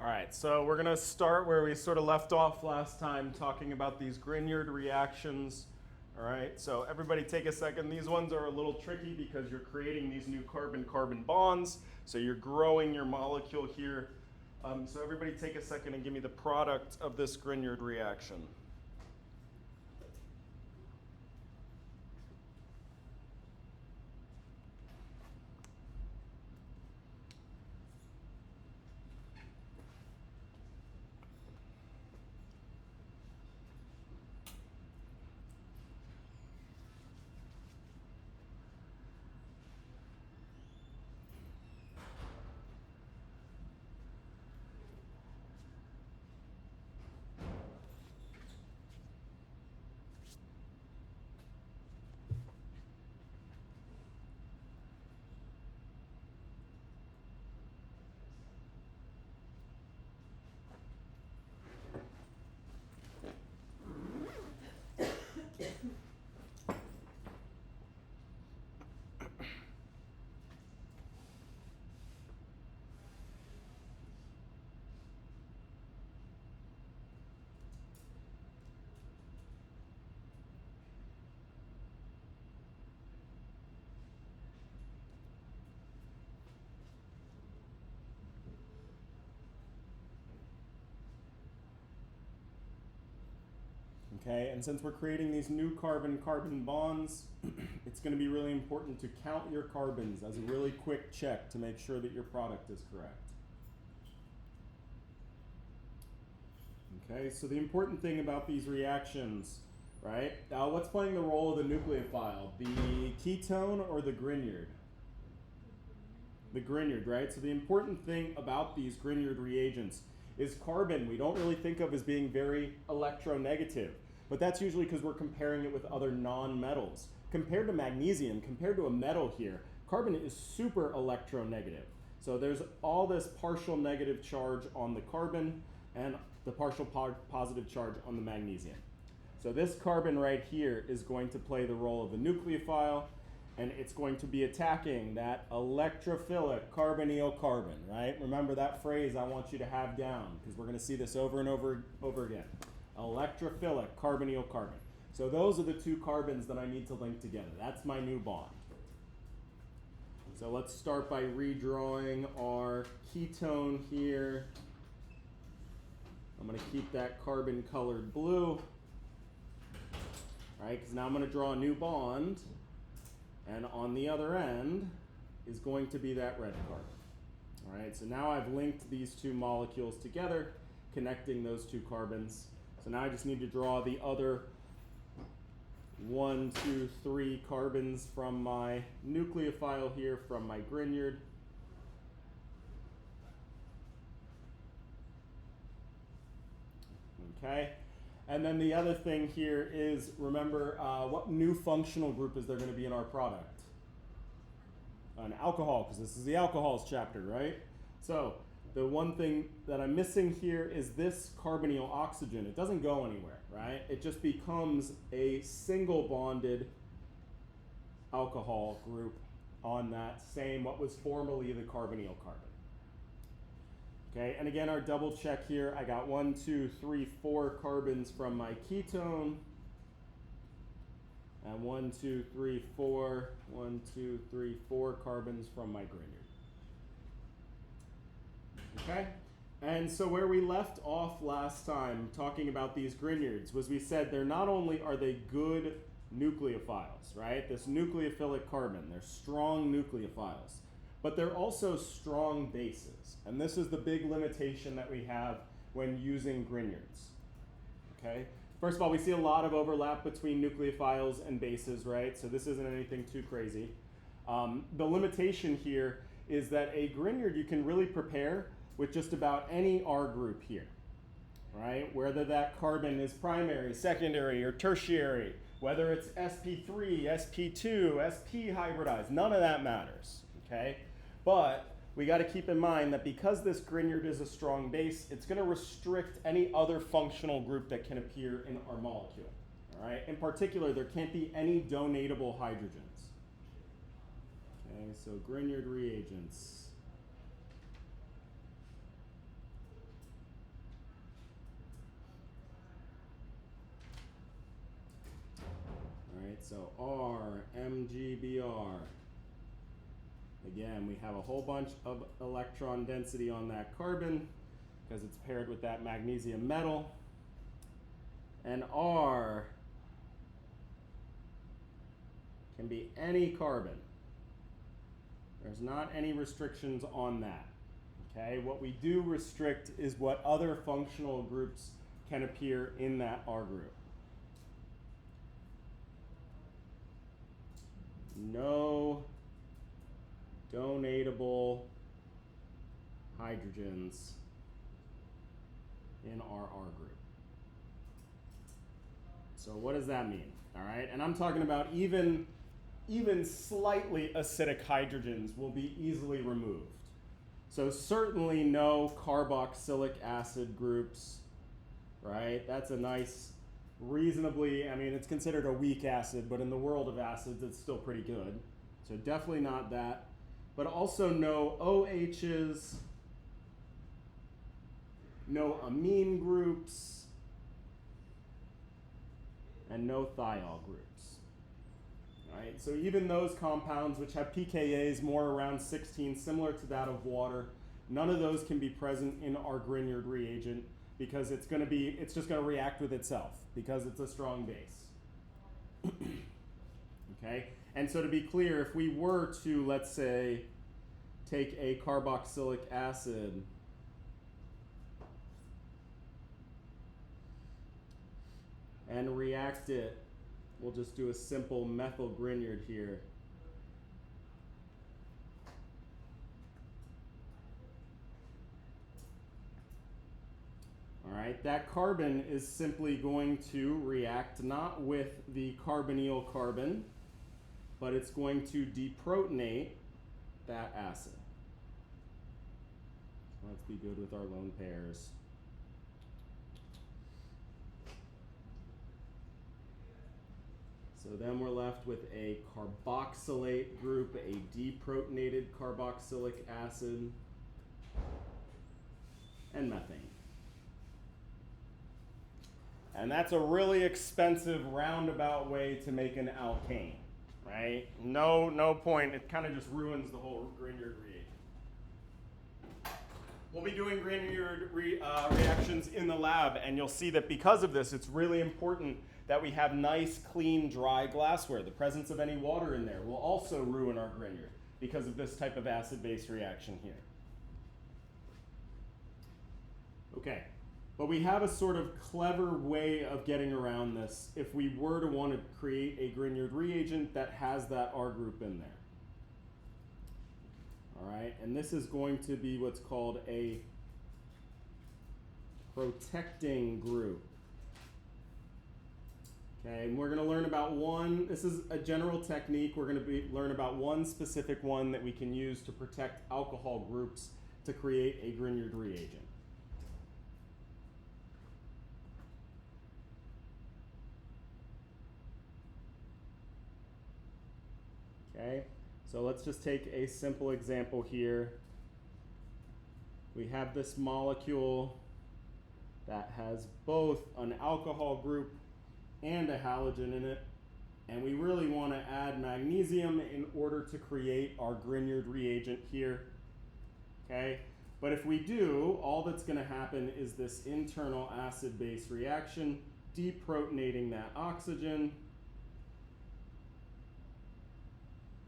right, so we're gonna start where we sort of left off last time, talking about these Grignard reactions. All right, so everybody take a second. These ones are a little tricky because you're creating these new carbon-carbon bonds, so you're growing your molecule here. So everybody take a second and give me the product of this Grignard reaction. Okay, and since we're creating these new carbon-carbon bonds, it's going to be really important to count your carbons as a really quick check to make sure that your product is correct. Okay, so the important thing about these reactions, right? Now, what's playing the role of the nucleophile? The ketone or the Grignard? The Grignard, right? So the important thing about these Grignard reagents is carbon we don't really think of as being very electronegative, but that's usually because we're comparing it with other non-metals. Compared to magnesium, compared to a metal here, carbon is super electronegative. So there's all this partial negative charge on the carbon and the partial positive charge on the magnesium. So this carbon right here is going to play the role of a nucleophile, and it's going to be attacking that electrophilic carbonyl carbon, right? Remember that phrase I want you to have down because we're going to see this over and over again. Electrophilic carbonyl carbon. So those are the two carbons that I need to link together. That's my new bond. So let's start by redrawing our ketone here. I'm going to keep that carbon colored blue, all right? Because now I'm going to draw a new bond. And on the other end is going to be that red carbon. All right, so now I've linked these two molecules together, connecting those two carbons. So now I just need to draw the other 1, 2, 3 carbons from my nucleophile here, from my Grignard. Okay. And then the other thing here is, remember, what new functional group is there going to be in our product? An alcohol, because this is the alcohols chapter, right? So the one thing that I'm missing here is this carbonyl oxygen. It doesn't go anywhere, right? It just becomes a single bonded alcohol group on that same, what was formerly the carbonyl carbon. Okay, and again, our double check here, I got 1, 2, 3, 4 carbons from my ketone. And 1, 2, 3, 4, 1, 2, 3, 4 carbons from my Grignard. Okay, and so where we left off last time talking about these Grignards was we said they're not only are they good nucleophiles, right? This nucleophilic carbon, they're strong nucleophiles. But they're also strong bases. And this is the big limitation that we have when using Grignards. Okay? First of all, we see a lot of overlap between nucleophiles and bases, right? So this isn't anything too crazy. The limitation here is that a Grignard you can really prepare with just about any R group here, right? Whether that carbon is primary, secondary, or tertiary, whether it's sp3, sp2, sp hybridized, none of that matters. Okay, but we got to keep in mind that because this Grignard is a strong base, it's going to restrict any other functional group that can appear in our molecule. All right, in particular, there can't be any donatable hydrogens. Okay, so Grignard reagents. so R, MgBr. Again, we have a whole bunch of electron density on that carbon because it's paired with that magnesium metal. And R can be any carbon. There's not any restrictions on that. Okay, what we do restrict is what other functional groups can appear in that R group. No donatable hydrogens in our R group. So what does that mean? All right, and I'm talking about even slightly acidic hydrogens will be easily removed. So certainly no carboxylic acid groups, right? That's a nice, reasonably, I mean, it's considered a weak acid, but in the world of acids, it's still pretty good. So definitely not that. But also no OHs, no amine groups, and no thiol groups. Right? So even those compounds which have pKa's more around 16, similar to that of water, none of those can be present in our Grignard reagent because it's just going to react with itself because it's a strong base. Okay? And so to be clear, if we were to, let's say, take a carboxylic acid and react it, we'll just do a simple methyl Grignard here. All right, that carbon is simply going to react not with the carbonyl carbon, but it's going to deprotonate that acid. Let's be good with our lone pairs. So then we're left with a carboxylate group, a deprotonated carboxylic acid, and methane. And that's a really expensive roundabout way to make an alkane, right? No point. It kind of just ruins the whole Grignard reagent. We'll be doing Grignard reactions in the lab, and you'll see that because of this, it's really important that we have nice, clean, dry glassware. The presence of any water in there will also ruin our Grignard because of this type of acid-base reaction here. Okay, but we have a sort of clever way of getting around this if we were to want to create a Grignard reagent that has that R group in there. All right, and this is going to be what's called a protecting group. Okay, and we're going to learn about one, this is a general technique, we're going to learn about one specific one that we can use to protect alcohol groups to create a Grignard reagent. Okay, so let's just take a simple example here. We have this molecule that has both an alcohol group and a halogen in it, and we really want to add magnesium in order to create our Grignard reagent here. Okay, but if we do, all that's going to happen is this internal acid-base reaction, deprotonating that oxygen,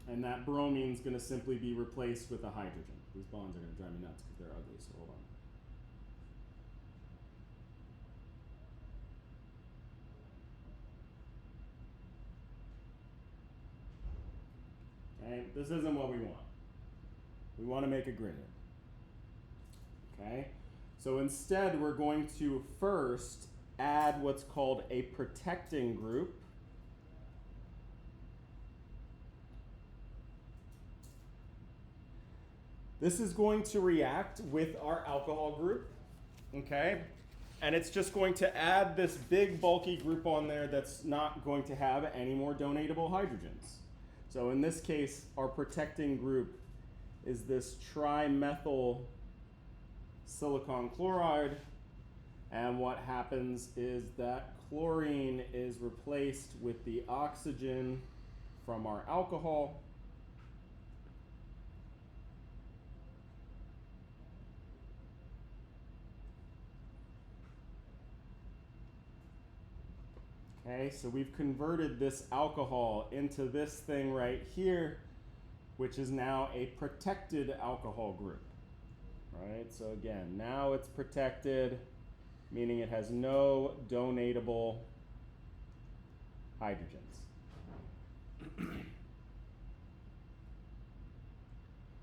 and that bromine is going to simply be replaced with a hydrogen. These bonds are going to drive me nuts because they're ugly, so hold on. Okay, this isn't what we want. We want to make a Grignard. Okay, so instead we're going to first add what's called a protecting group. This is going to react with our alcohol group, okay? And it's just going to add this big bulky group on there that's not going to have any more donatable hydrogens. So in this case, our protecting group is this trimethyl silicon chloride And what happens is that chlorine is replaced with the oxygen from our alcohol. Okay, so we've converted this alcohol into this thing right here, which is now a protected alcohol group. Right, so again, now it's protected, meaning it has no donatable hydrogens.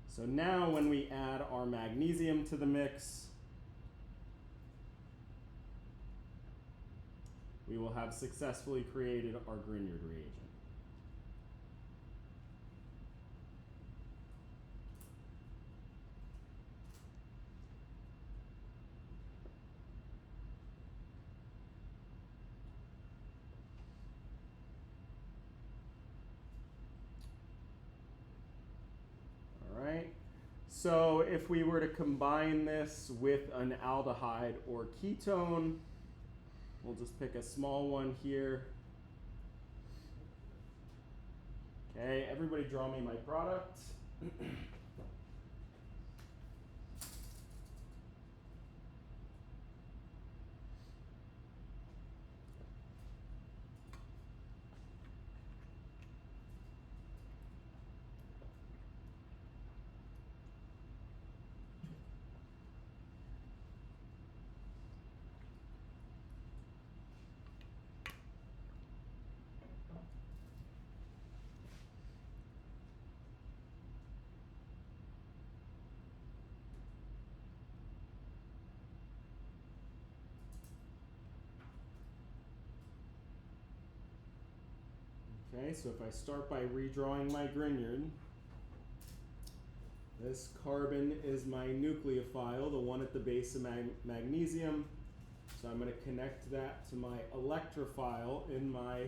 So now when we add our magnesium to the mix, we will have successfully created our Grignard reagent. All right. So if we were to combine this with an aldehyde or ketone, we'll just pick a small one here. Okay, everybody draw me my product. Okay, so if I start by redrawing my Grignard, this carbon is my nucleophile, the one at the base of magnesium. So I'm going to connect that to my electrophile in my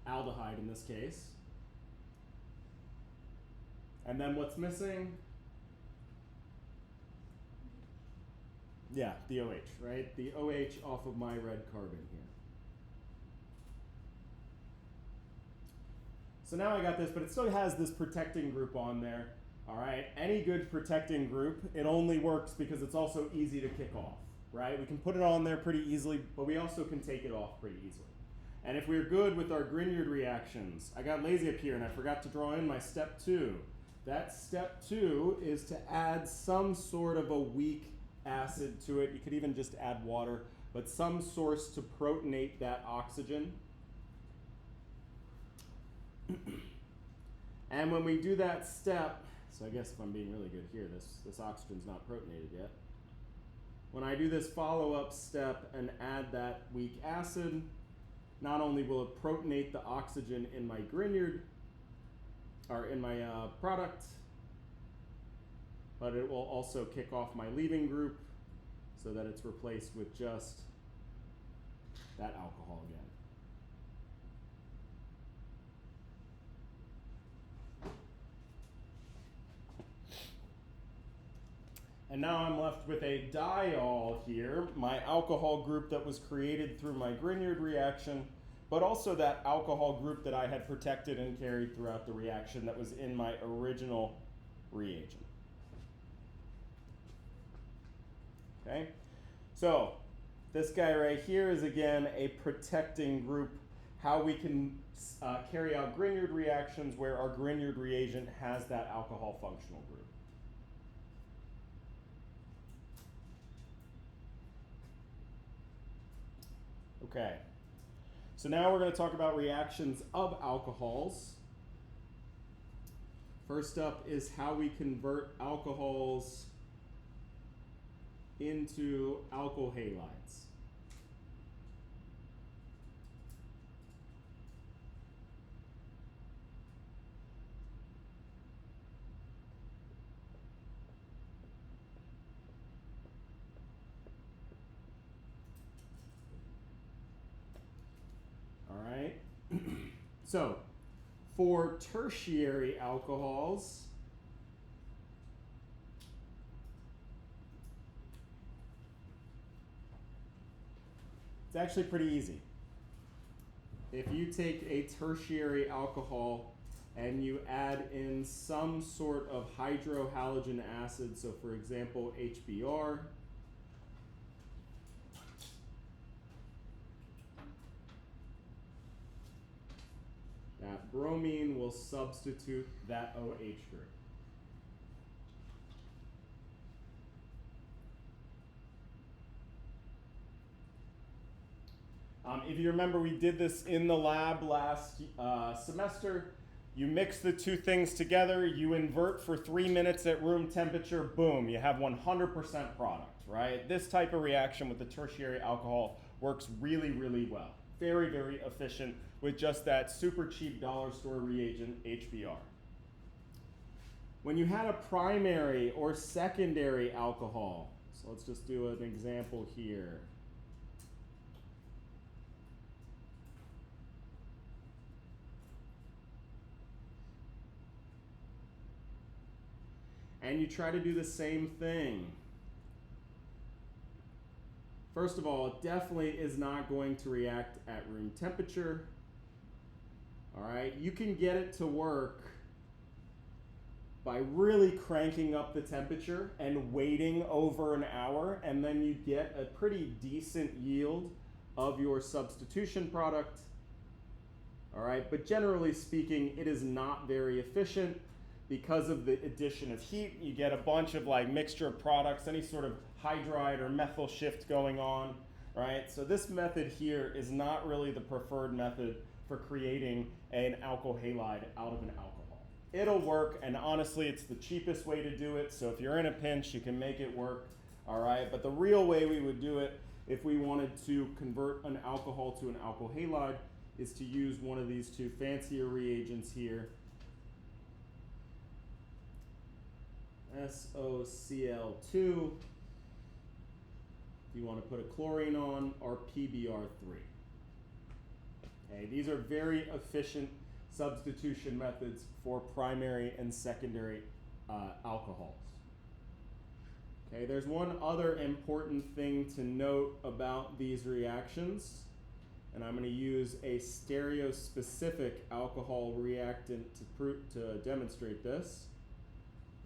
aldehyde in this case. And then what's missing? Yeah, the OH, right? The OH off of my red carbon here. So now I got this, but it still has this protecting group on there. All right, any good protecting group, it only works because it's also easy to kick off, right? We can put it on there pretty easily, but we also can take it off pretty easily. And if we're good with our Grignard reactions, I got lazy up here and I forgot to draw in my step 2. That step 2 is to add some sort of a weak acid to it. You could even just add water, but some source to protonate that oxygen. And when we do that step, so I guess if I'm being really good here, this oxygen's not protonated yet. When I do this follow-up step and add that weak acid, not only will it protonate the oxygen in my Grignard, or in my product, but it will also kick off my leaving group so that it's replaced with just that alcohol again. And now I'm left with a diol here, my alcohol group that was created through my Grignard reaction, but also that alcohol group that I had protected and carried throughout the reaction that was in my original reagent. Okay, so this guy right here is again a protecting group, how we can carry out Grignard reactions where our Grignard reagent has that alcohol functional group. Okay, so now we're going to talk about reactions of alcohols. First up is how we convert alcohols into alkyl halides. All right. So, for tertiary alcohols, It's actually pretty easy. If you take a tertiary alcohol and you add in some sort of hydrohalogen acid, so for example, HBr, that bromine will substitute that OH group. If you remember, we did this in the lab last semester. You mix the two things together, you invert for 3 minutes at room temperature, boom, you have 100% product, right? This type of reaction with the tertiary alcohol works really, really well. Very, very efficient with just that super cheap dollar store reagent, HBr. When you had a primary or secondary alcohol, so let's just do an example here. And you try to do the same thing. First of all, it definitely is not going to react at room temperature. All right, you can get it to work by really cranking up the temperature and waiting over an hour, and then you get a pretty decent yield of your substitution product. All right, but generally speaking, it is not very efficient. Because of the addition of heat, you get a bunch of like mixture of products, any sort of hydride or methyl shift going on, right? So this method here is not really the preferred method for creating an alkyl halide out of an alcohol. It'll work, and honestly, it's the cheapest way to do it. So if you're in a pinch, you can make it work, all right? But the real way we would do it if we wanted to convert an alcohol to an alkyl halide is to use one of these two fancier reagents here. SOCl2, if you want to put a chlorine on, or PBr3. Okay, these are very efficient substitution methods for primary and secondary alcohols. Okay, there's one other important thing to note about these reactions, and I'm going to use a stereospecific alcohol reactant to demonstrate this,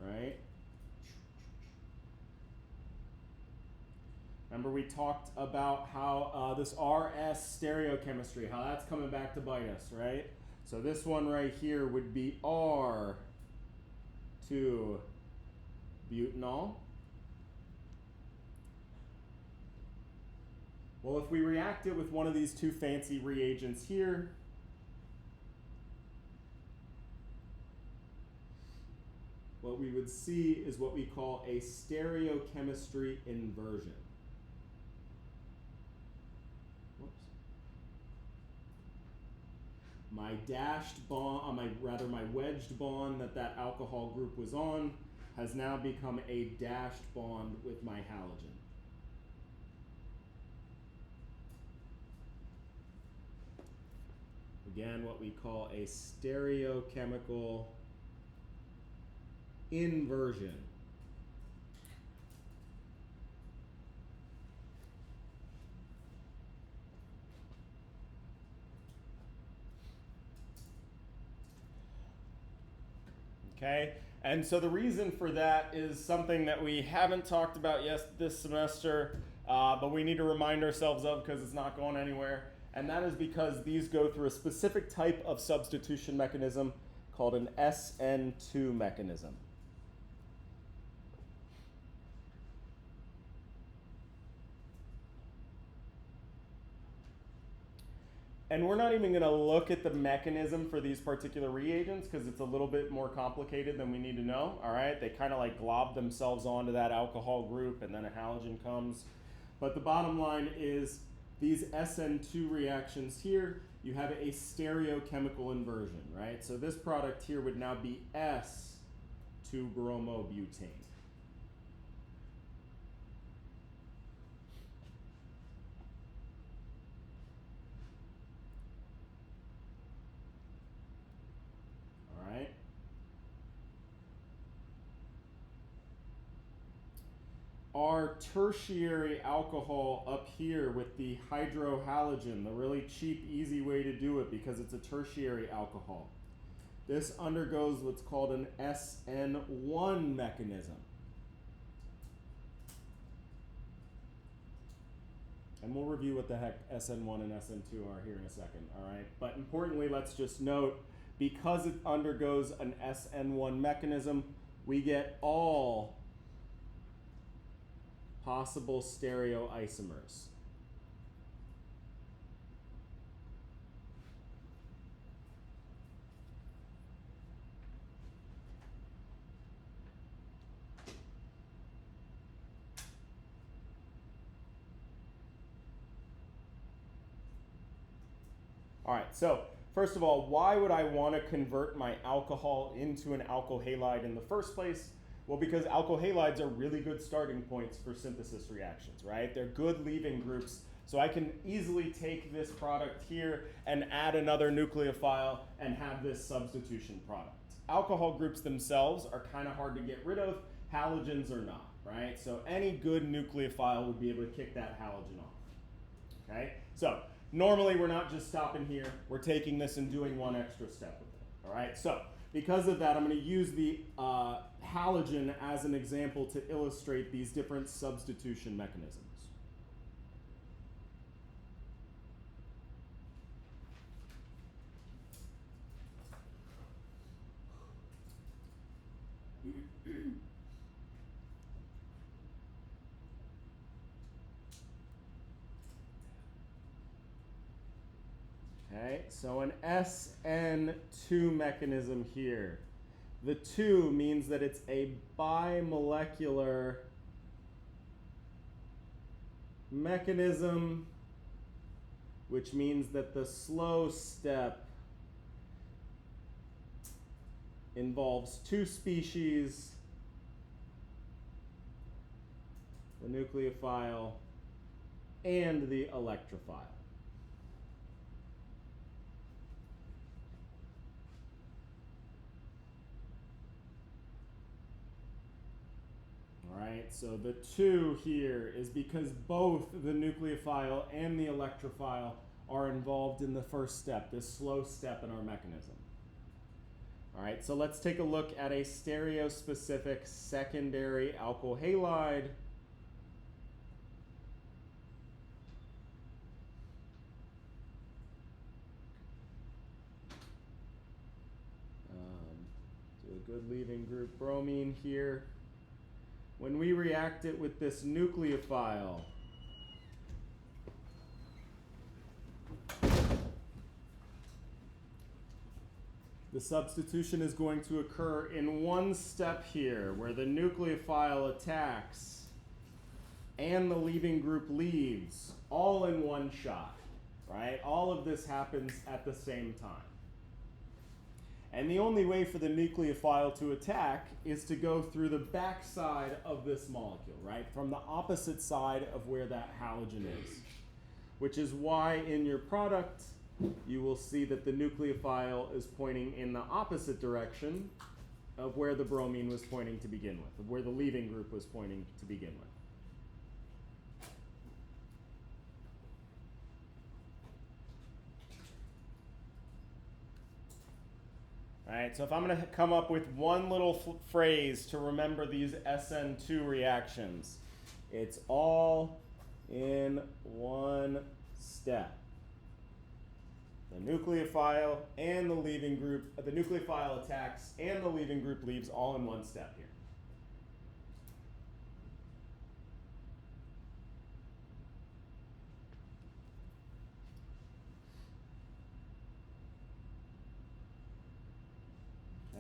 right? Remember we talked about how this RS stereochemistry, how that's coming back to bite us, right? So this one right here would be R2 butanol. Well, if we react it with one of these two fancy reagents here, what we would see is what we call a stereochemistry inversion. My dashed bond, my wedged bond that alcohol group was on has now become a dashed bond with my halogen. Again, what we call a stereochemical inversion. Okay, and so the reason for that is something that we haven't talked about yet this semester, but we need to remind ourselves of because it's not going anywhere, and that is because these go through a specific type of substitution mechanism called an SN2 mechanism. And we're not even going to look at the mechanism for these particular reagents because it's a little bit more complicated than we need to know, all right? They kind of like glob themselves onto that alcohol group and then a halogen comes. But the bottom line is these SN2 reactions here, you have a stereochemical inversion, right? So this product here would now be S2-bromobutane. our tertiary alcohol up here with the hydrohalogen, the really cheap, easy way to do it because it's a tertiary alcohol. This undergoes what's called an SN1 mechanism. And we'll review what the heck SN1 and SN2 are here in a second, all right? But importantly, let's just note, because it undergoes an SN1 mechanism, we get all possible stereoisomers. All right, so first of all, why would I want to convert my alcohol into an alkyl halide in the first place? Well, because alkyl halides are really good starting points for synthesis reactions, right? They're good leaving groups, so I can easily take this product here and add another nucleophile and have this substitution product. Alcohol groups themselves are kind of hard to get rid of, halogens are not, right? So any good nucleophile would be able to kick that halogen off, okay? So normally we're not just stopping here, we're taking this and doing one extra step with it, all right? So because of that, I'm going to use the halogen as an example to illustrate these different substitution mechanisms. Okay, so an SN2 mechanism here. The 2 means that it's a bimolecular mechanism, which means that the slow step involves 2 species, the nucleophile and the electrophile. Right, so the 2 here is because both the nucleophile and the electrophile are involved in the first step, this slow step in our mechanism. All right, so let's take a look at a stereospecific secondary alkyl halide. Do a good leaving group bromine here. When we react it with this nucleophile, the substitution is going to occur in one step here, where the nucleophile attacks and the leaving group leaves, all in one shot, right? All of this happens at the same time. And the only way for the nucleophile to attack is to go through the backside of this molecule, right? From the opposite side of where that halogen is. Which is why in your product, you will see that the nucleophile is pointing in the opposite direction of where the bromine was pointing to begin with, of where the leaving group was pointing to begin with. All right, so if I'm going to come up with one little phrase to remember these SN2 reactions, it's all in one step. The nucleophile and the leaving group, the nucleophile attacks and the leaving group leaves all in one step here.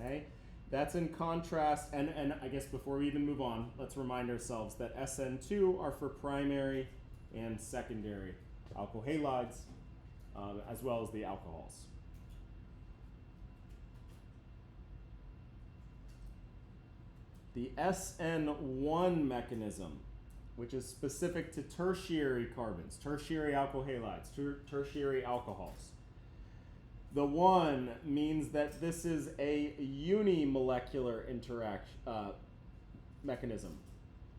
Okay, that's in contrast, and I guess before we even move on, let's remind ourselves that SN2 are for primary and secondary alkyl halides, as well as the alcohols. The SN1 mechanism, which is specific to tertiary carbons, tertiary alkyl halides, tertiary alcohols. The 1 means that this is a unimolecular interaction mechanism.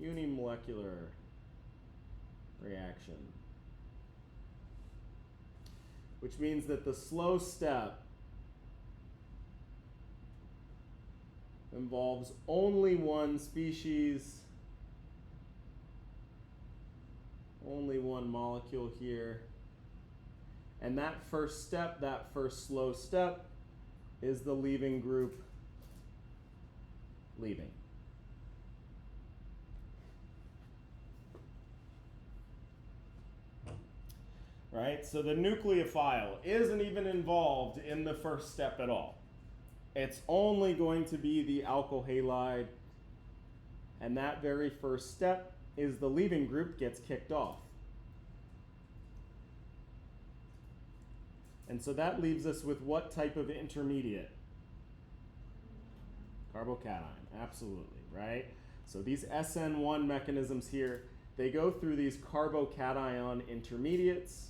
unimolecular reaction, which means that the slow step involves only one species, only one molecule here. And that first step, that first slow step, is the leaving group leaving. Right? So the nucleophile isn't even involved in the first step at all. It's only going to be the alkyl halide, and that very first step is the leaving group gets kicked off. And so that leaves us with what type of intermediate? Carbocation, absolutely, right? So these SN1 mechanisms here, they go through these carbocation intermediates.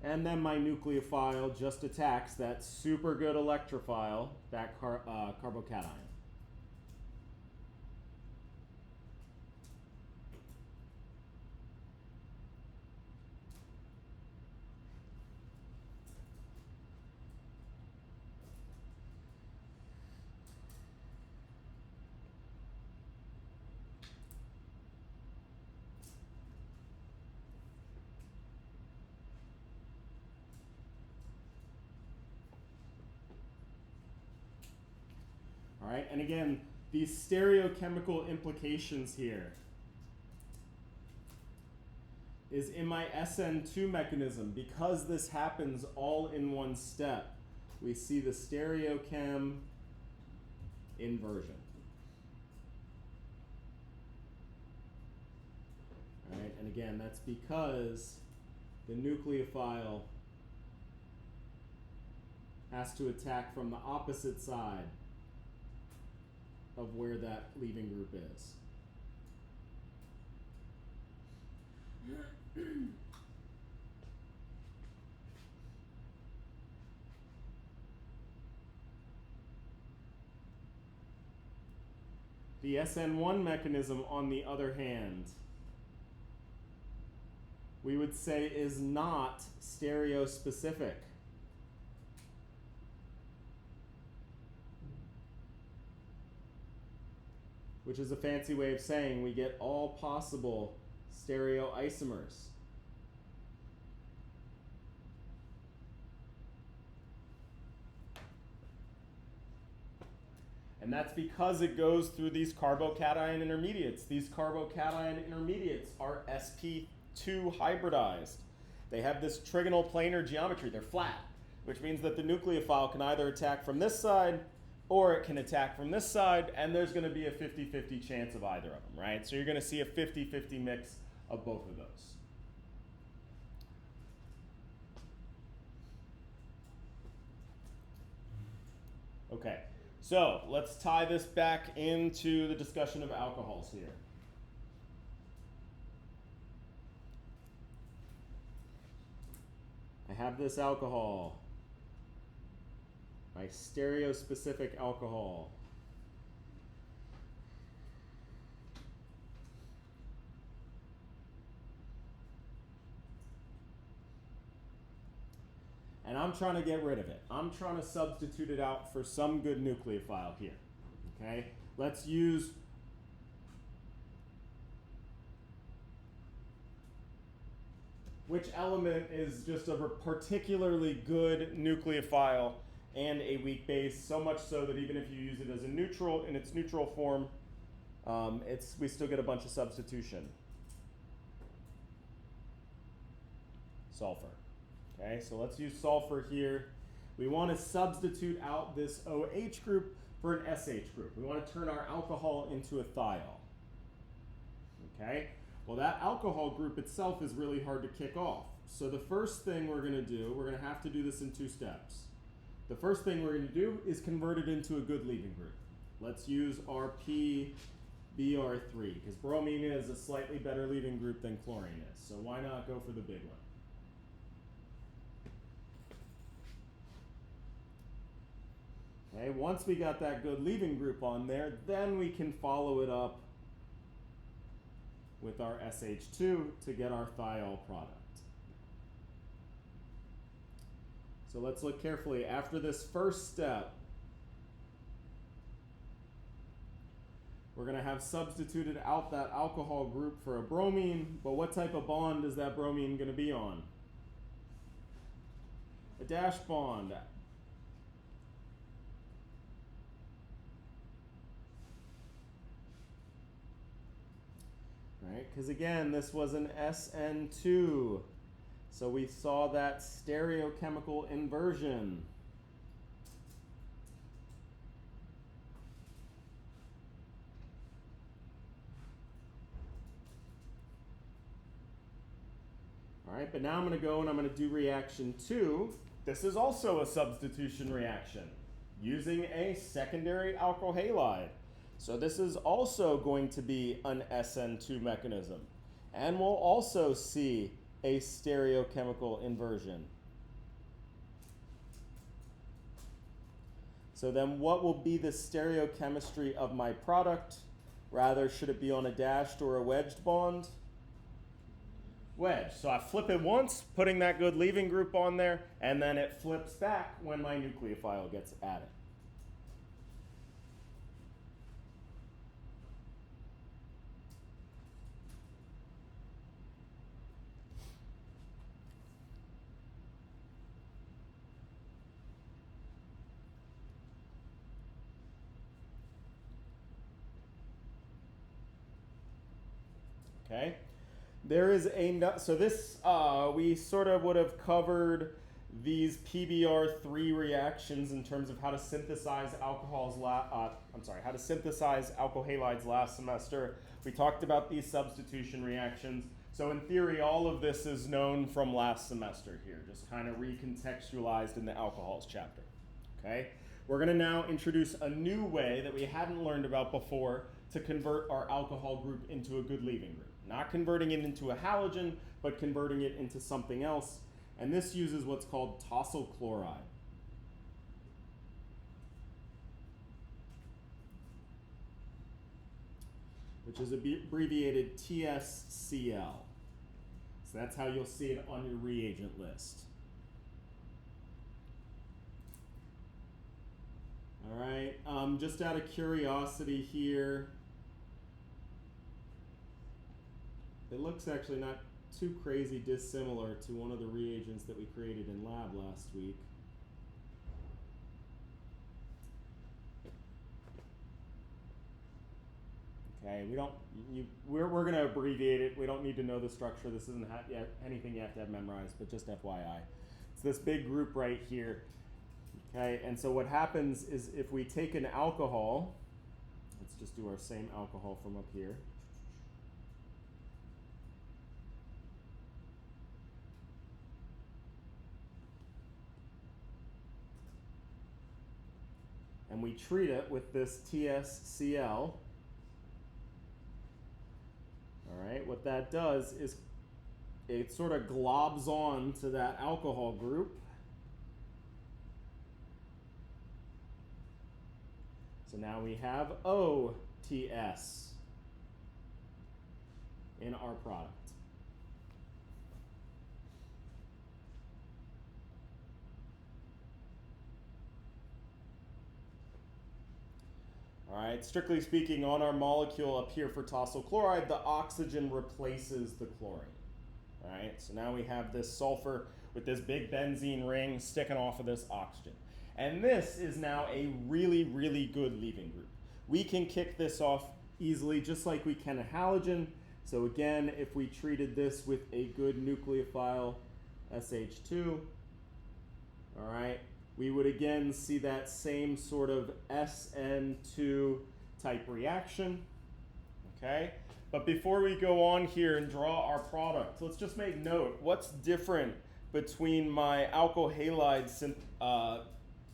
And then my nucleophile just attacks that super good electrophile, that carbocation. All right, and again, these stereochemical implications here is in my SN2 mechanism, because this happens all in one step, we see the stereochem inversion. All right, and again, that's because the nucleophile has to attack from the opposite side of where that leaving group is. The SN1 mechanism, on the other hand, we would say is not stereospecific. Which is a fancy way of saying we get all possible stereoisomers. And that's because it goes through these carbocation intermediates. These carbocation intermediates are sp2 hybridized. They have this trigonal planar geometry. They're flat, which means that the nucleophile can either attack from this side or it can attack from this side, and there's going to be a 50-50 chance of either of them, right? So you're going to see a 50-50 mix of both of those. Okay, so let's tie this back into the discussion of alcohols here. I have this alcohol, my stereospecific alcohol. And I'm trying to get rid of it. I'm trying to substitute it out for some good nucleophile here. Okay? Let's use which element is just a particularly good nucleophile and a weak base, so much so that even if you use it as a neutral, in its neutral form, we still get a bunch of substitution. Sulfur. Okay, so let's use sulfur here. We want to substitute out this OH group for an SH group. We want to turn our alcohol into a thiol. Okay, well that alcohol group itself is really hard to kick off. So the first thing we're going to do, we're going to have to do this in 2 steps. The first thing we're going to do is convert it into a good leaving group. Let's use our PBr3, because bromine is a slightly better leaving group than chlorine is. So why not go for the big one? Okay, once we got that good leaving group on there, then we can follow it up with our SH2 to get our thiol product. So let's look carefully. After this first step, we're going to have substituted out that alcohol group for a bromine, but what type of bond is that bromine going to be on? A dash bond. Right? Because again, this was an SN2. So we saw that stereochemical inversion. All right, but now I'm going to go and I'm going to do reaction 2. This is also a substitution reaction using a secondary alkyl halide. So this is also going to be an SN2 mechanism. And we'll also see a stereochemical inversion. So then what will be the stereochemistry of my product? Rather, should it be on a dashed or a wedged bond? Wedge. So I flip it once, putting that good leaving group on there, and then it flips back when my nucleophile gets added. Okay. There is so this, we sort of would have covered these PBr3 reactions in terms of how to synthesize alcohols, how to synthesize alkyl halides last semester. We talked about these substitution reactions. So in theory, all of this is known from last semester here, just kind of recontextualized in the alcohols chapter, okay? We're gonna now introduce a new way that we hadn't learned about before to convert our alcohol group into a good leaving group. Not converting it into a halogen, but converting it into something else. And this uses what's called tosyl chloride. Which is abbreviated TSCl. So that's how you'll see it on your reagent list. All right, just out of curiosity here, it looks actually not too crazy dissimilar to one of the reagents that we created in lab last week. Okay, we're going to abbreviate it. We don't need to know the structure. This isn't anything you have to have memorized, but just FYI. It's this big group right here. Okay, and so what happens is if we take an alcohol, let's just do our same alcohol from up here. And we treat it with this TSCl. All right, what that does is it sort of globs on to that alcohol group. So now we have OTS in our product. All right, strictly speaking, on our molecule up here for tosyl chloride, the oxygen replaces the chlorine. All right, so now we have this sulfur with this big benzene ring sticking off of this oxygen. And this is now a really, really good leaving group. We can kick this off easily, just like we can a halogen. So again, if we treated this with a good nucleophile SH2, all right, we would again see that same sort of SN2 type reaction, okay? But before we go on here and draw our product, let's just make note, what's different between my alkyl halide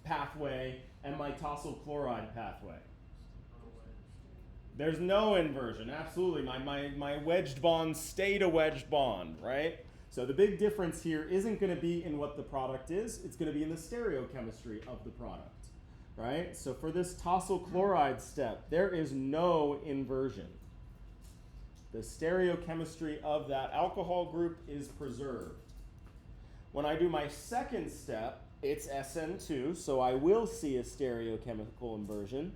pathway and my tosyl chloride pathway? There's no inversion, absolutely. My wedged bond stayed a wedged bond, right? So the big difference here isn't going to be in what the product is, it's going to be in the stereochemistry of the product. right? So for this tosyl chloride step, there is no inversion. The stereochemistry of that alcohol group is preserved. When I do my second step, it's SN2, so I will see a stereochemical inversion.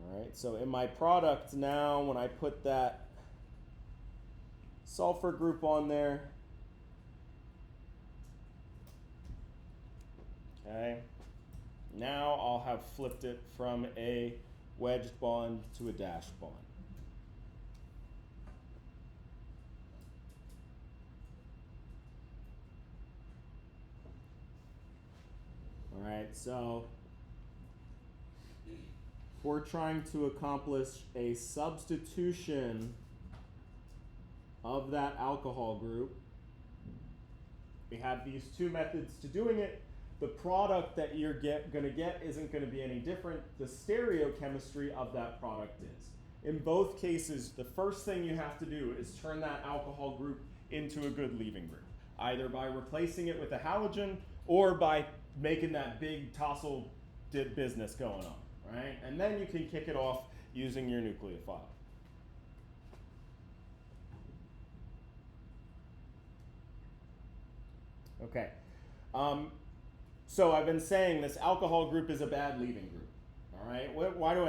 All right, so in my product now, when I put that sulfur group on there, okay, now I'll have flipped it from a wedged bond to a dashed bond. All right, so if we're trying to accomplish a substitution of that alcohol group, we have these two methods to doing it. The product that you're going to get isn't going to be any different. The stereochemistry of that product is. In both cases, the first thing you have to do is turn that alcohol group into a good leaving group, either by replacing it with a halogen or by making that big tosyl business going on, right? And then you can kick it off using your nucleophile. Okay. So I've been saying this alcohol group is a bad leaving group. All right. What do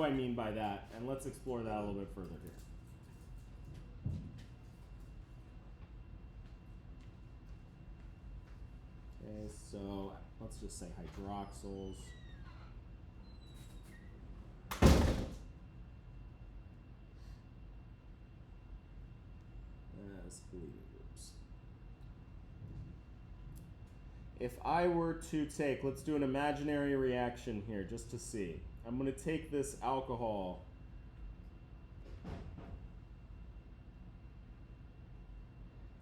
I mean by that? And let's explore that a little bit further here. Okay. So let's just say hydroxyls. As leaving groups. If I were to take, let's do an imaginary reaction here just to see. I'm going to take this alcohol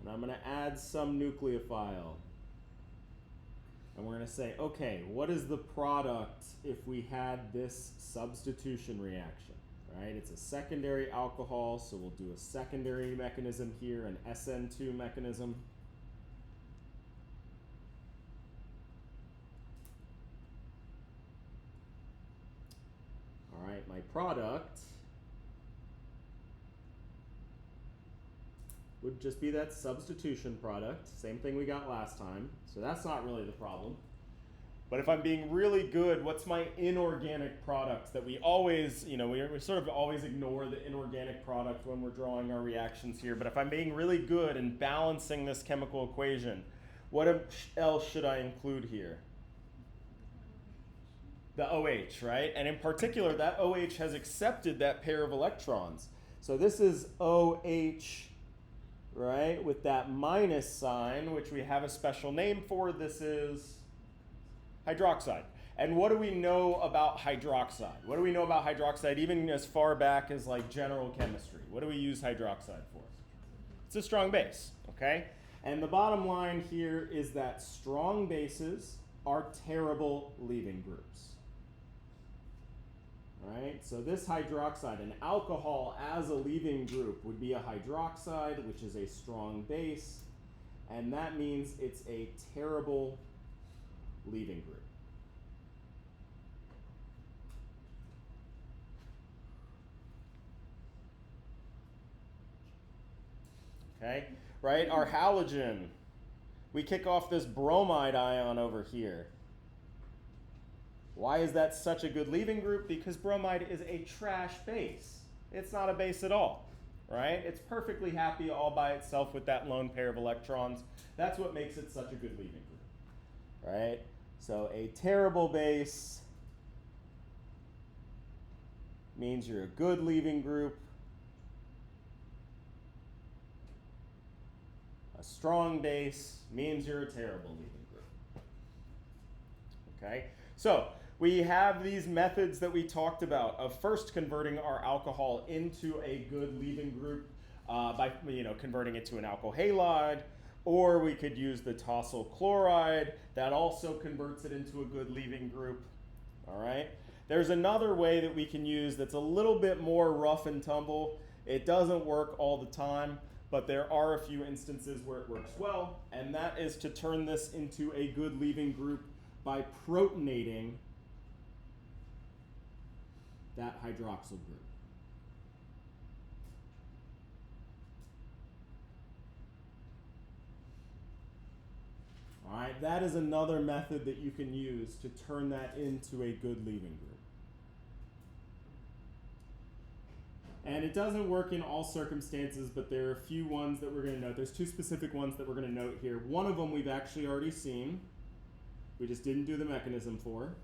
and I'm going to add some nucleophile. And we're going to say, okay, what is the product if we had this substitution reaction? Right? It's a secondary alcohol, so we'll do a secondary mechanism here, an SN2 mechanism. All right, my product would just be that substitution product, same thing we got last time, so that's not really the problem. But if I'm being really good, what's my inorganic product that we always, we sort of always ignore the inorganic product when we're drawing our reactions here, but if I'm being really good and balancing this chemical equation, what else should I include here? The OH, right? And in particular, that OH has accepted that pair of electrons. So this is OH, right, with that minus sign, which we have a special name for. This is hydroxide. And what do we know about hydroxide? What do we know about hydroxide even as far back as like general chemistry? What do we use hydroxide for? It's a strong base, okay? And the bottom line here is that strong bases are terrible leaving groups. Right? So this hydroxide, an alcohol as a leaving group would be a hydroxide, which is a strong base, and that means it's a terrible leaving group. Okay? Right? Our halogen, we kick off this bromide ion over here. Why is that such a good leaving group? Because bromide is a trash base. It's not a base at all, right? It's perfectly happy all by itself with that lone pair of electrons. That's what makes it such a good leaving group, right? So a terrible base means you're a good leaving group. A strong base means you're a terrible leaving group. Okay? So we have these methods that we talked about of first converting our alcohol into a good leaving group by converting it to an alkyl halide, or we could use the tosyl chloride that also converts it into a good leaving group. All right. There's another way that we can use that's a little bit more rough and tumble. It doesn't work all the time, but there are a few instances where it works well, and that is to turn this into a good leaving group by protonating that hydroxyl group. All right, that is another method that you can use to turn that into a good leaving group. And it doesn't work in all circumstances, but there are a few ones that we're going to note. There's two specific ones that we're going to note here. One of them we've actually already seen. We just didn't do the mechanism for.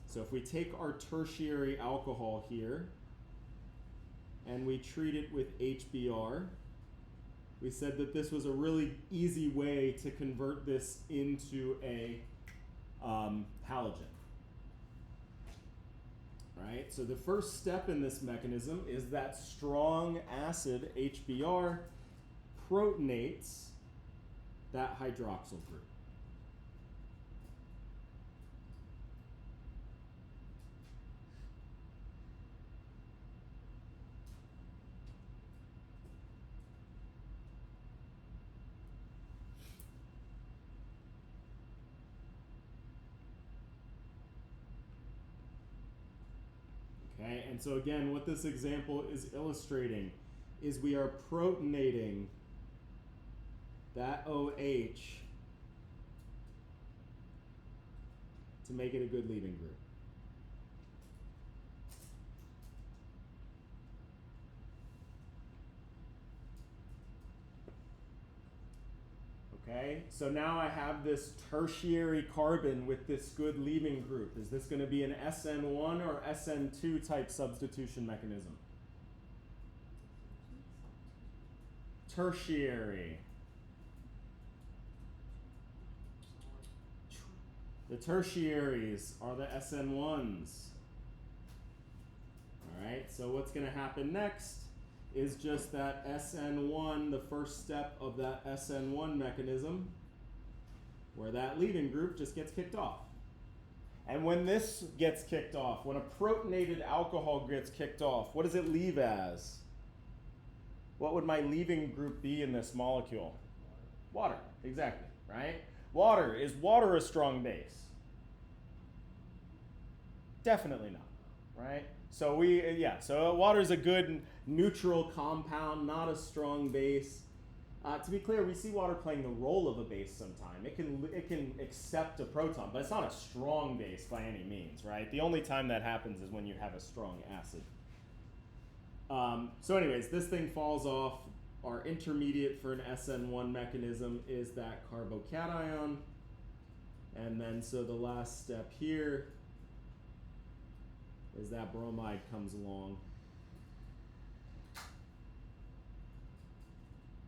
So if we take our tertiary alcohol here and we treat it with HBr, we said that this was a really easy way to convert this into a halogen. Right? So the first step in this mechanism is that strong acid, HBr, protonates that hydroxyl group. Okay, and so again, what this example is illustrating is we are protonating that OH to make it a good leaving group. Okay, so now I have this tertiary carbon with this good leaving group. Is this going to be an SN1 or SN2 type substitution mechanism? Tertiary. The tertiaries are the SN1s. All right, so what's going to happen next is just that SN1, the first step of that SN1 mechanism, where that leaving group just gets kicked off. And when this gets kicked off, when a protonated alcohol gets kicked off, what does it leave as? What would my leaving group be in this molecule? Water, exactly, right? Water, is water a strong base? Definitely not, right? So so water is a good neutral compound, not a strong base. To be clear, we see water playing the role of a base sometime. It can accept a proton, but it's not a strong base by any means, right? The only time that happens is when you have a strong acid. So anyways, this thing falls off. Our intermediate for an SN1 mechanism is that carbocation. And then so the last step here is that bromide comes along.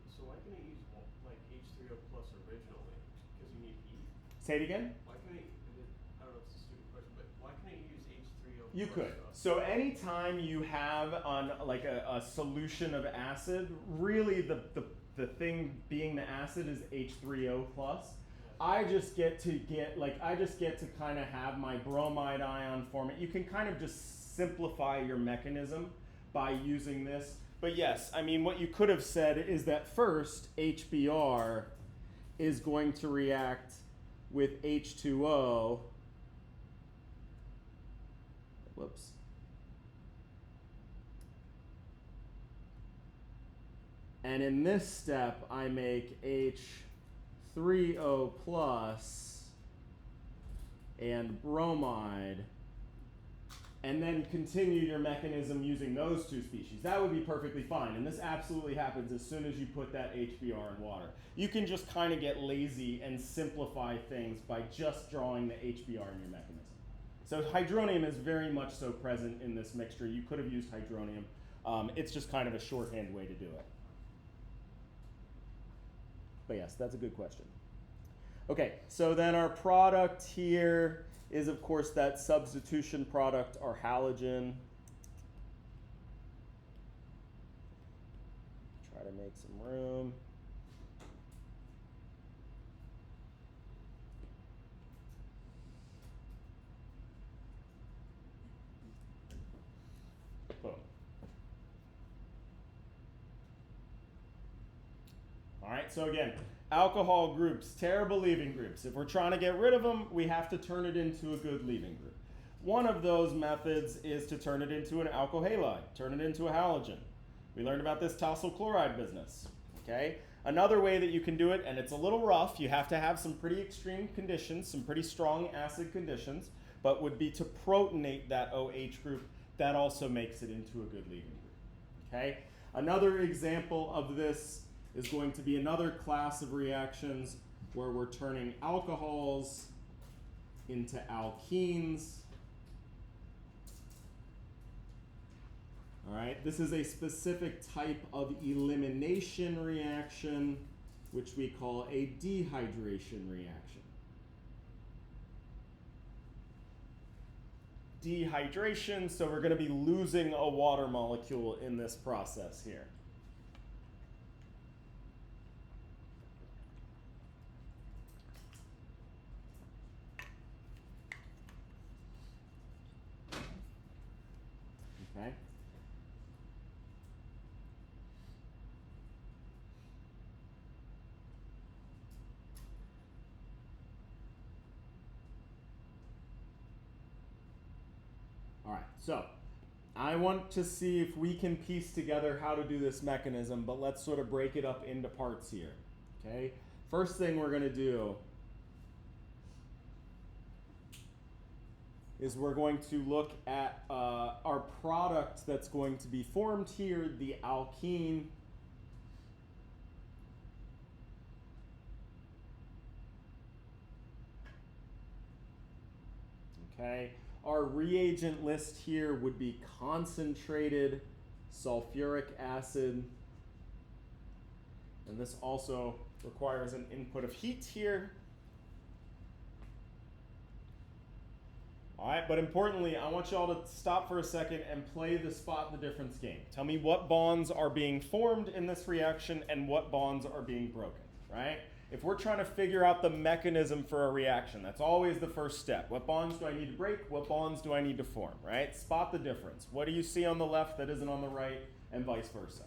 So why can't I use like H3O plus originally? Because you need heat. Say it again? Why can't I don't know if it's a stupid question, but why can't I use H3O You plus could. So anytime you have like a solution of acid, really the thing being the acid is H3O plus. I just get to kind of have my bromide ion form it. You can kind of just simplify your mechanism by using this. But yes, I mean, what you could have said is that first HBr is going to react with H2O. Whoops. And in this step, I make H3O plus and bromide, and then continue your mechanism using those two species. That would be perfectly fine, and this absolutely happens as soon as you put that HBr in water. You can just kind of get lazy and simplify things by just drawing the HBr in your mechanism. So hydronium is very much so present in this mixture. You could have used hydronium. It's just kind of a shorthand way to do it. But yes, that's a good question. Okay, so then our product here is, of course, that substitution product, our halogen. Try to make some room. Boom. right? So again, alcohol groups, terrible leaving groups. If we're trying to get rid of them, we have to turn it into a good leaving group. One of those methods is to turn it into an alkyl halide, turn it into a halogen. We learned about this tosyl chloride business, okay? Another way that you can do it, and it's a little rough, you have to have some pretty extreme conditions, some pretty strong acid conditions, but would be to protonate that OH group. That also makes it into a good leaving group, okay? Another example of this is going to be another class of reactions where we're turning alcohols into alkenes. All right, this is a specific type of elimination reaction, which we call a dehydration reaction. Dehydration, so we're going to be losing a water molecule in this process here. Okay. All right, so I want to see if we can piece together how to do this mechanism, but let's sort of break it up into parts here, okay? First thing we're going to do is we're going to look at our product that's going to be formed here, the alkene. Okay. Our reagent list here would be concentrated sulfuric acid. And this also requires an input of heat here. All right, but importantly, I want y'all to stop for a second and play the spot the difference game. Tell me what bonds are being formed in this reaction and what bonds are being broken, right? If we're trying to figure out the mechanism for a reaction, that's always the first step. What bonds do I need to break? What bonds do I need to form, right? Spot the difference. What do you see on the left that isn't on the right, and vice versa?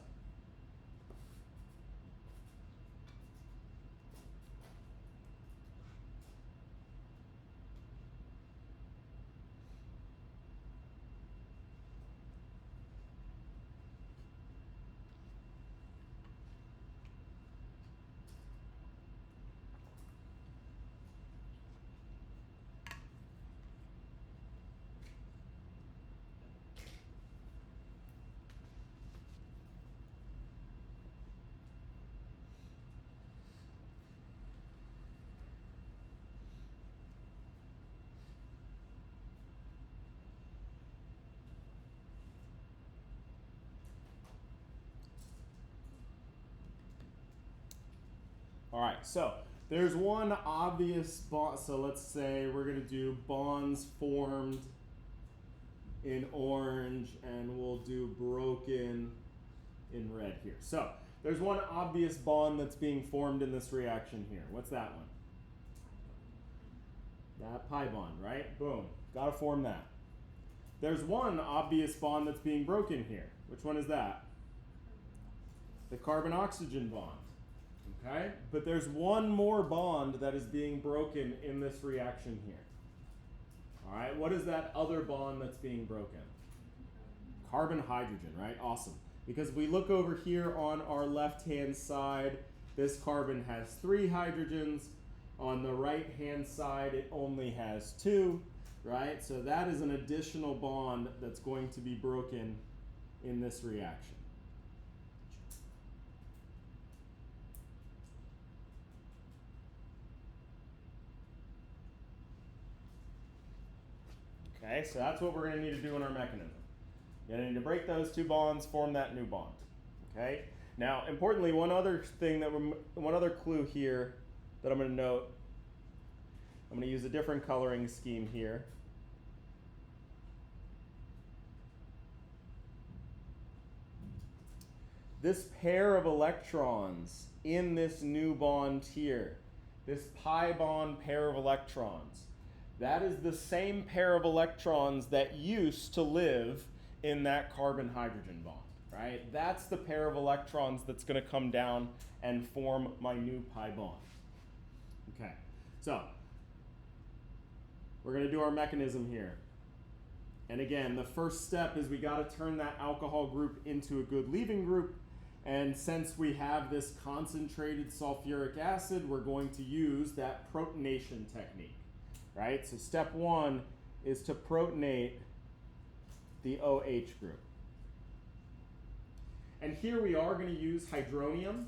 All right, so there's one obvious bond. So let's say we're going to do bonds formed in orange, and we'll do broken in red here. So there's one obvious bond that's being formed in this reaction here. What's that one? That pi bond, right? Boom. Got to form that. There's one obvious bond that's being broken here. Which one is that? The carbon-oxygen bond. Okay? But there's one more bond that is being broken in this reaction here. All right, what is that other bond that's being broken? Carbon-hydrogen, right? Awesome. Because if we look over here on our left-hand side, this carbon has 3 hydrogens. On the right-hand side, it only has 2, right? So that is an additional bond that's going to be broken in this reaction. Okay, so that's what we're going to need to do in our mechanism. You're going to need to break those 2 bonds, form that new bond. Okay. Now, importantly, one other clue here that I'm going to note. I'm going to use a different coloring scheme here. This pair of electrons in this new bond here, this pi bond pair of electrons, that is the same pair of electrons that used to live in that carbon-hydrogen bond. right? That's the pair of electrons that's going to come down and form my new pi bond. Okay, so we're going to do our mechanism here. And again, the first step is we got to turn that alcohol group into a good leaving group. And since we have this concentrated sulfuric acid, we're going to use that protonation technique, right? So step one is to protonate the OH group. And here we are going to use hydronium,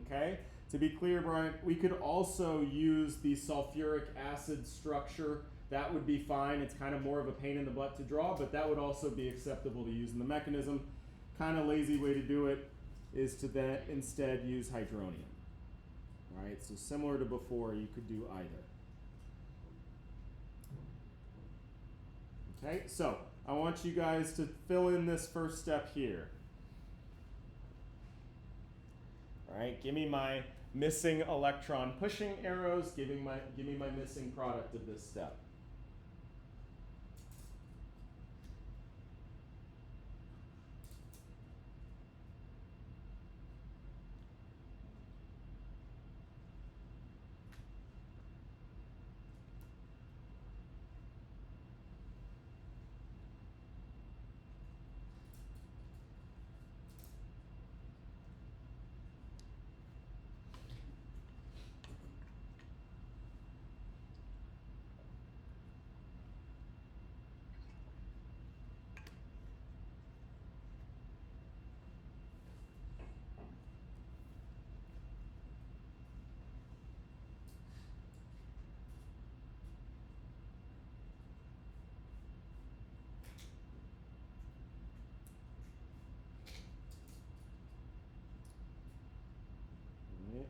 okay? To be clear, Brian, we could also use the sulfuric acid structure. That would be fine. It's kind of more of a pain in the butt to draw, but that would also be acceptable to use in the mechanism. Kind of lazy way to do it is to then instead use hydronium. All right, so similar to before, you could do either. Okay, so I want you guys to fill in this first step here. All right, give me my missing electron pushing arrows, give me my missing product of this step.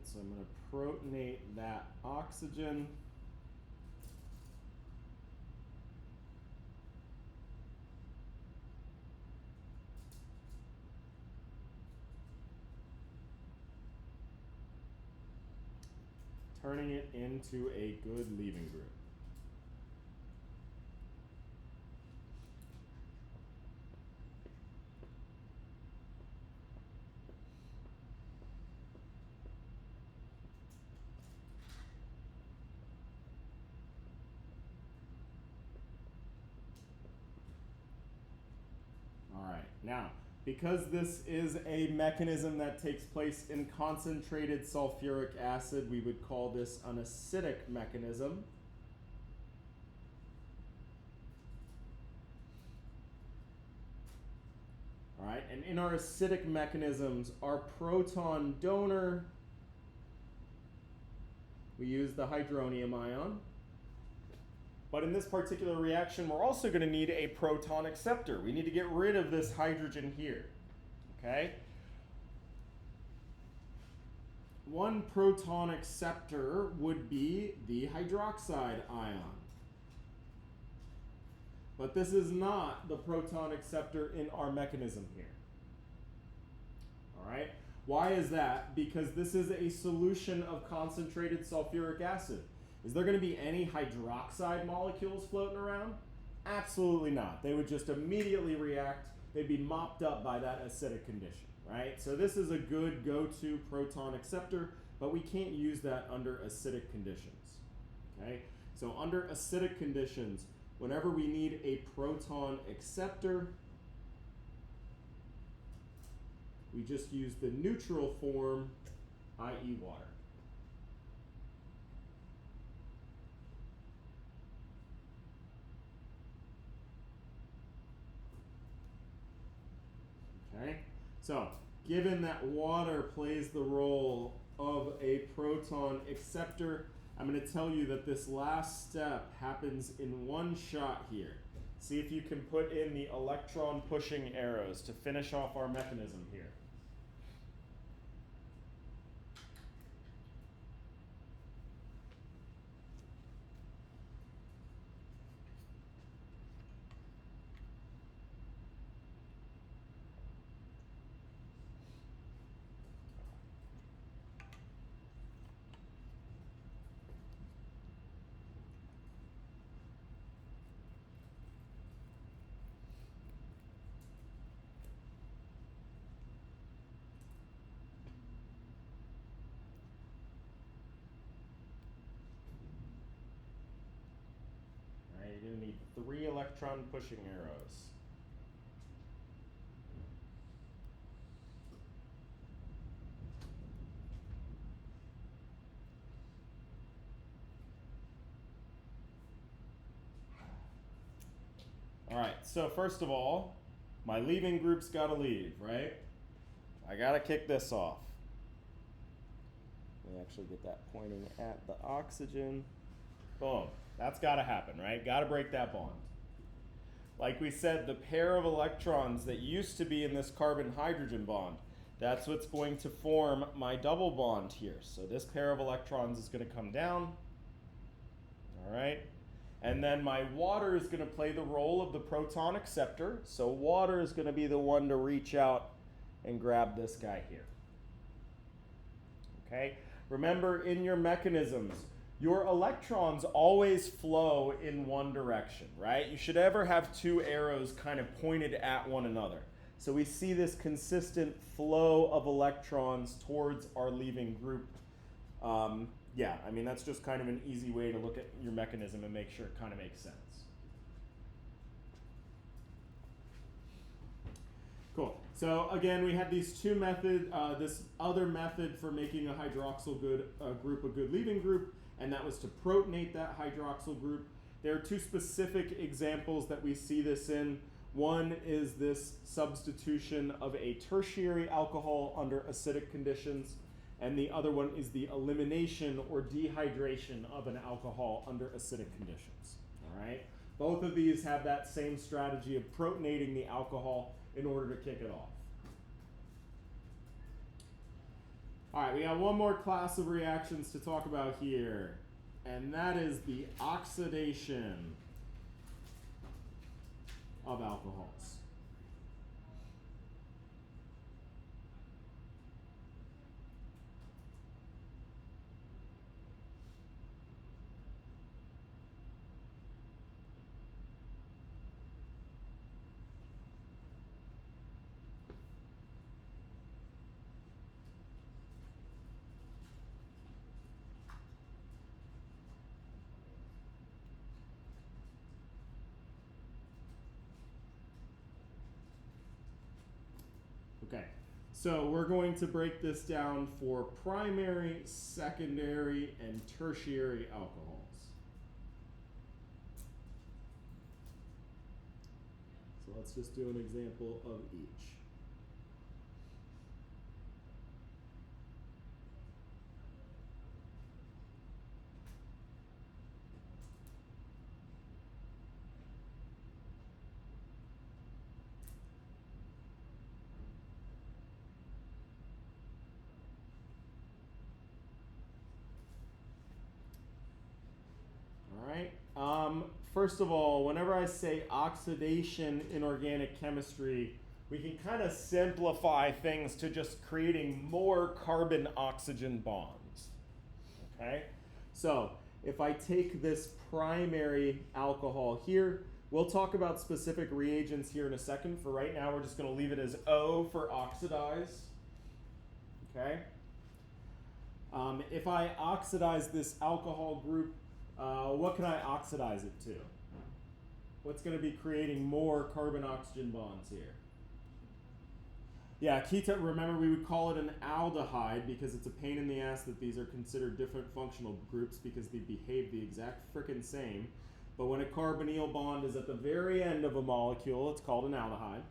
So I'm going to protonate that oxygen. Turning it into a good leaving group. Now, because this is a mechanism that takes place in concentrated sulfuric acid, we would call this an acidic mechanism. All right, and in our acidic mechanisms, our proton donor, we use the hydronium ion. But in this particular reaction, we're also going to need a proton acceptor. We need to get rid of this hydrogen here, okay? One proton acceptor would be the hydroxide ion. But this is not the proton acceptor in our mechanism here. All right? Why is that? Because this is a solution of concentrated sulfuric acid. Is there going to be any hydroxide molecules floating around? Absolutely not. They would just immediately react. They'd be mopped up by that acidic condition, right? So this is a good go-to proton acceptor, but we can't use that under acidic conditions, okay? So under acidic conditions, whenever we need a proton acceptor, we just use the neutral form, i.e. water. Okay, so given that water plays the role of a proton acceptor, I'm going to tell you that this last step happens in one shot here. See if you can put in the electron pushing arrows to finish off our mechanism here. you're going to need 3 electron pushing arrows. All right, so first of all, my leaving group's got to leave, right? I got to kick this off. We actually get that pointing at the oxygen. Boom. That's got to happen, right? Got to break that bond. Like we said, the pair of electrons that used to be in this carbon-hydrogen bond, that's what's going to form my double bond here. So this pair of electrons is going to come down. All right? And then my water is going to play the role of the proton acceptor. So water is going to be the one to reach out and grab this guy here. Okay? Remember, in your mechanisms, your electrons always flow in one direction, right? You should ever have 2 arrows kind of pointed at one another. So we see this consistent flow of electrons towards our leaving group. Yeah, I mean, that's just kind of an easy way to look at your mechanism and make sure it kind of makes sense. Cool. So again, we had these 2 methods, this other method for making a hydroxyl group a good leaving group, and that was to protonate that hydroxyl group. There are 2 specific examples that we see this in. One is this substitution of a tertiary alcohol under acidic conditions, and the other one is the elimination or dehydration of an alcohol under acidic conditions. All right? Both of these have that same strategy of protonating the alcohol in order to kick it off. All right, we got one more class of reactions to talk about here, and that is the oxidation of alcohols. Okay, so we're going to break this down for primary, secondary, and tertiary alcohols. So let's just do an example of each. First of all, whenever I say oxidation in organic chemistry, we can kind of simplify things to just creating more carbon-oxygen bonds. Okay? So, if I take this primary alcohol here, we'll talk about specific reagents here in a second. For right now, we're just going to leave it as O for oxidize. Okay? If I oxidize this alcohol group, what can I oxidize it to? What's going to be creating more carbon-oxygen bonds here? Yeah, ketone, remember we would call it an aldehyde because it's a pain in the ass that these are considered different functional groups because they behave the exact frickin' same. But when a carbonyl bond is at the very end of a molecule, it's called an aldehyde.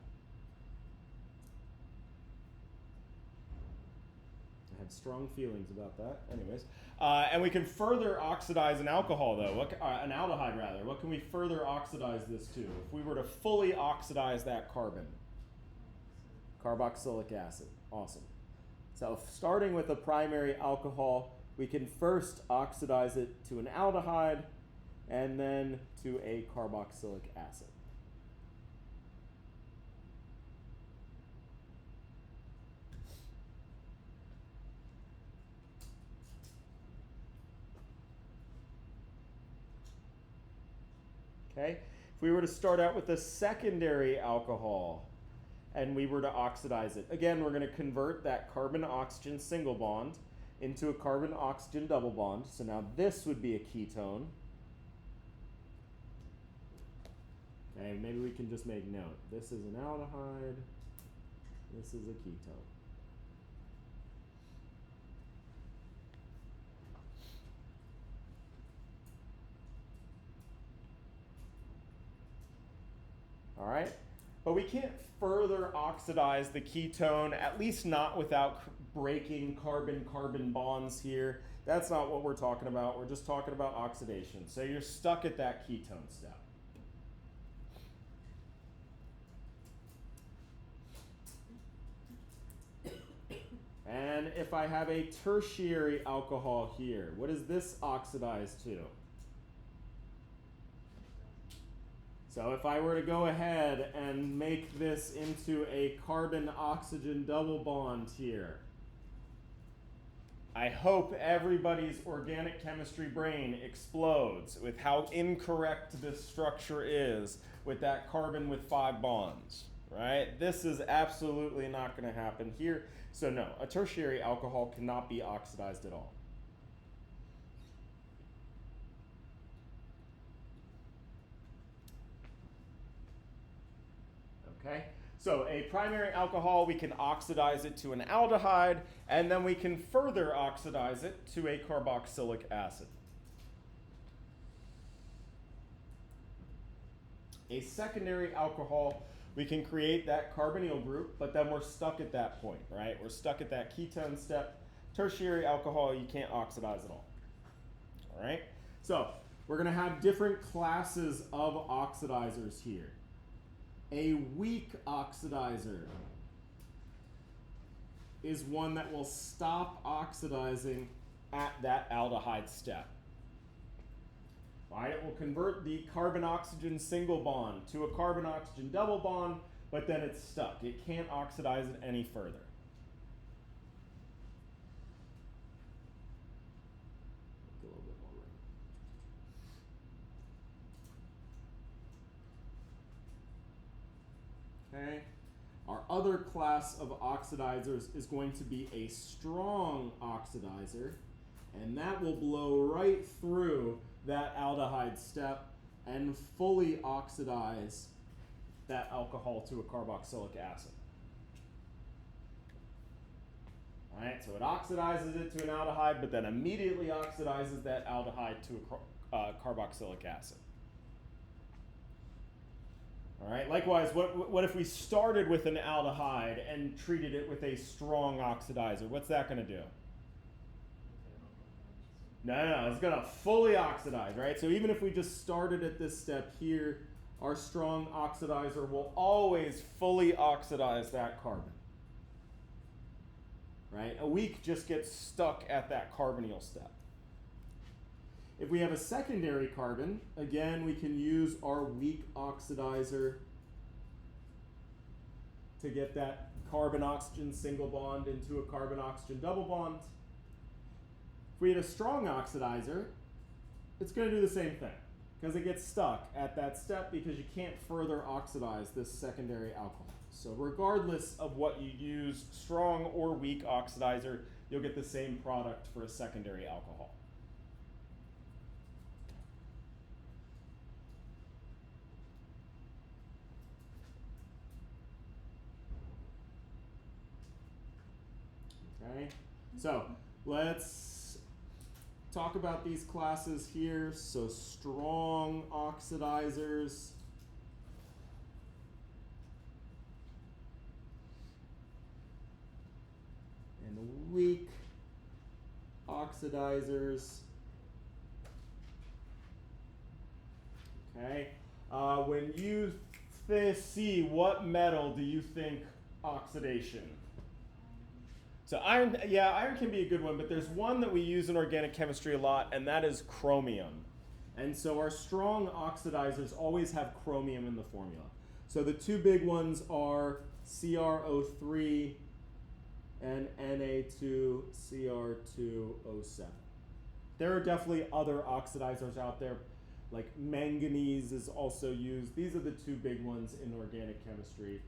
I had strong feelings about that. Anyways. And we can further oxidize an alcohol, though, an aldehyde, rather. What can we further oxidize this to? If we were to fully oxidize that carbon. Carboxylic acid. Awesome. So starting with a primary alcohol, we can first oxidize it to an aldehyde and then to a carboxylic acid. Okay? If we were to start out with a secondary alcohol and we were to oxidize it, again, we're going to convert that carbon-oxygen single bond into a carbon-oxygen double bond. So now this would be a ketone. Okay, maybe we can just make note. This is an aldehyde. This is a ketone. All right, but we can't further oxidize the ketone, at least not without breaking carbon-carbon bonds here. That's not what we're talking about. We're just talking about oxidation. So you're stuck at that ketone step. And if I have a tertiary alcohol here, what does this oxidize to? So if I were to go ahead and make this into a carbon-oxygen double bond here, I hope everybody's organic chemistry brain explodes with how incorrect this structure is with that carbon with 5 bonds, right? This is absolutely not going to happen here. So no, a tertiary alcohol cannot be oxidized at all. Okay, so a primary alcohol, we can oxidize it to an aldehyde, and then we can further oxidize it to a carboxylic acid. A secondary alcohol, we can create that carbonyl group, but then we're stuck at that point, right? We're stuck at that ketone step. Tertiary alcohol, you can't oxidize at all. All right, so we're going to have different classes of oxidizers here. A weak oxidizer is one that will stop oxidizing at that aldehyde step. Right? It will convert the carbon-oxygen single bond to a carbon-oxygen double bond, but then it's stuck. It can't oxidize it any further. A little bit more room. Okay. Our other class of oxidizers is going to be a strong oxidizer, and that will blow right through that aldehyde step and fully oxidize that alcohol to a carboxylic acid. All right, so it oxidizes it to an aldehyde, but then immediately oxidizes that aldehyde to a carboxylic acid. All right, likewise, what if we started with an aldehyde and treated it with a strong oxidizer? What's that going to do? No, it's going to fully oxidize, right? So even if we just started at this step here, our strong oxidizer will always fully oxidize that carbon. Right? A weak just gets stuck at that carbonyl step. If we have a secondary carbon, again, we can use our weak oxidizer to get that carbon-oxygen single bond into a carbon-oxygen double bond. If we had a strong oxidizer, it's going to do the same thing because it gets stuck at that step because you can't further oxidize this secondary alcohol. So regardless of what you use, strong or weak oxidizer, you'll get the same product for a secondary alcohol. Okay, so let's talk about these classes here. So strong oxidizers. And weak oxidizers. Okay, when you see what metal do you think oxidation? So iron, yeah, iron can be a good one, but there's one that we use in organic chemistry a lot, and that is chromium. And so our strong oxidizers always have chromium in the formula. So the two big ones are CrO3 and Na2Cr2O7. There are definitely other oxidizers out there, like manganese is also used. These are the two big ones in organic chemistry.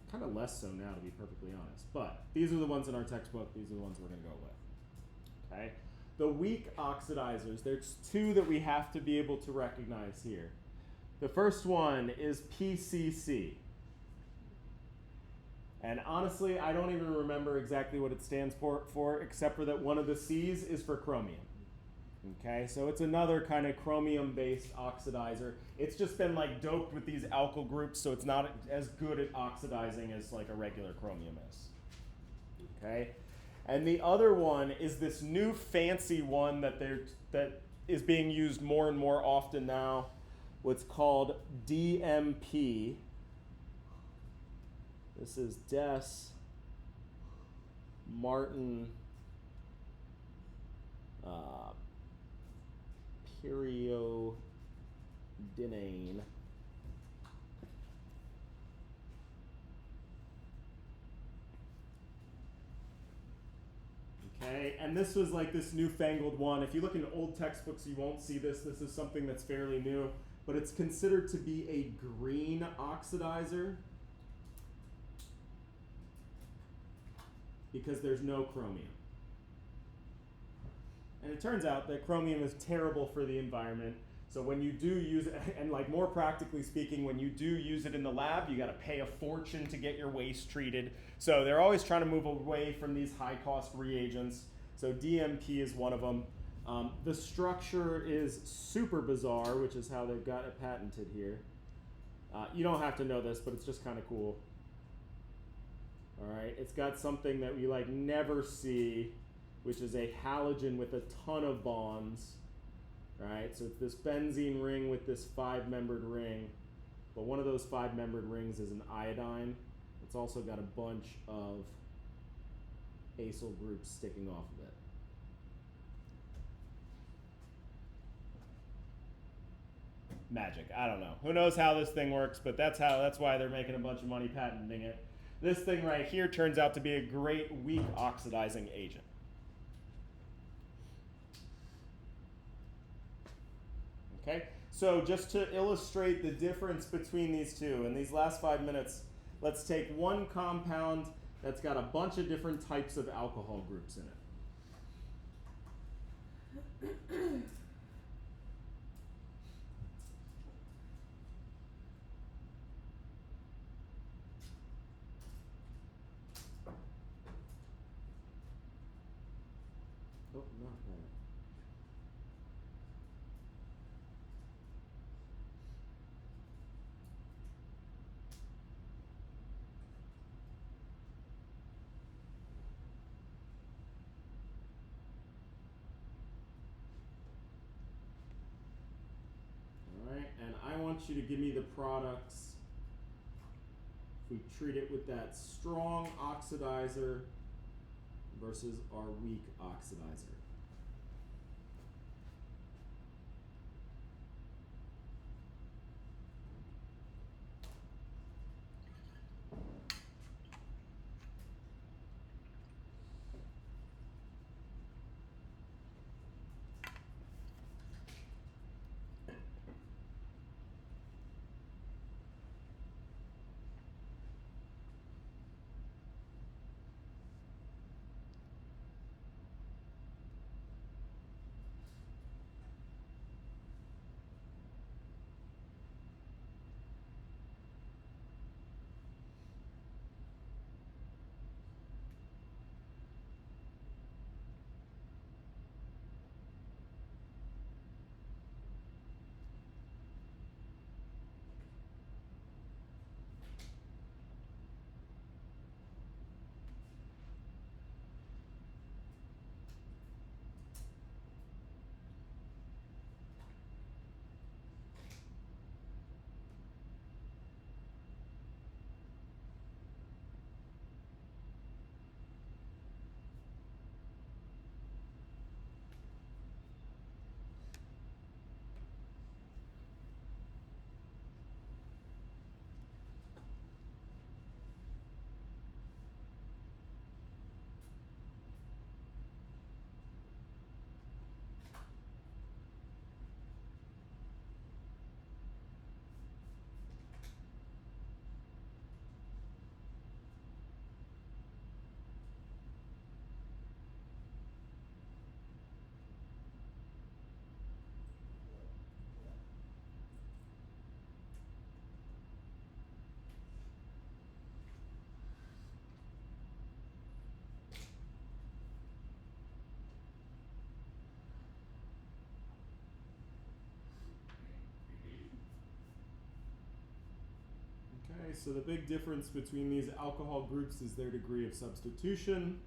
Kind of less so now, to be perfectly honest. But these are the ones in our textbook. These are the ones we're going to go with. Okay. The weak oxidizers, there's two that we have to be able to recognize here. The first one is PCC. And honestly, I don't even remember exactly what it stands for except for that one of the C's is for chromium. Okay, so it's another kind of chromium-based oxidizer. It's just been like doped with these alkyl groups, so it's not as good at oxidizing as like a regular chromium is. Okay, and the other one is this new fancy one that is being used more and more often now. What's called DMP. This is Des Martin Periodinane. Okay, and this was like this newfangled one. If you look in old textbooks, you won't see this. This is something that's fairly new, but it's considered to be a green oxidizer because there's no chromium. And it turns out that chromium is terrible for the environment. So when you do use it, and like more practically speaking, when you do use it in the lab, you got to pay a fortune to get your waste treated. So they're always trying to move away from these high-cost reagents. So DMP is one of them. The structure is super bizarre, which is how they've got it patented here. You don't have to know this, but it's just kind of cool. All right, it's got something that we like never see, which is a halogen with a ton of bonds. Right, so it's this benzene ring with this 5-membered ring, but one of those 5-membered rings is an iodine. It's also got a bunch of acyl groups sticking off of it. Magic, I don't know. Who knows how this thing works, but that's why they're making a bunch of money patenting it. This thing right here turns out to be a great weak oxidizing agent. Okay, so just to illustrate the difference between these two, in these last 5 minutes, let's take one compound that's got a bunch of different types of alcohol groups in it. Oh, not that. And I want you to give me the products. If we treat it with that strong oxidizer versus our weak oxidizer. so the big difference between these alcohol groups is their degree of substitution.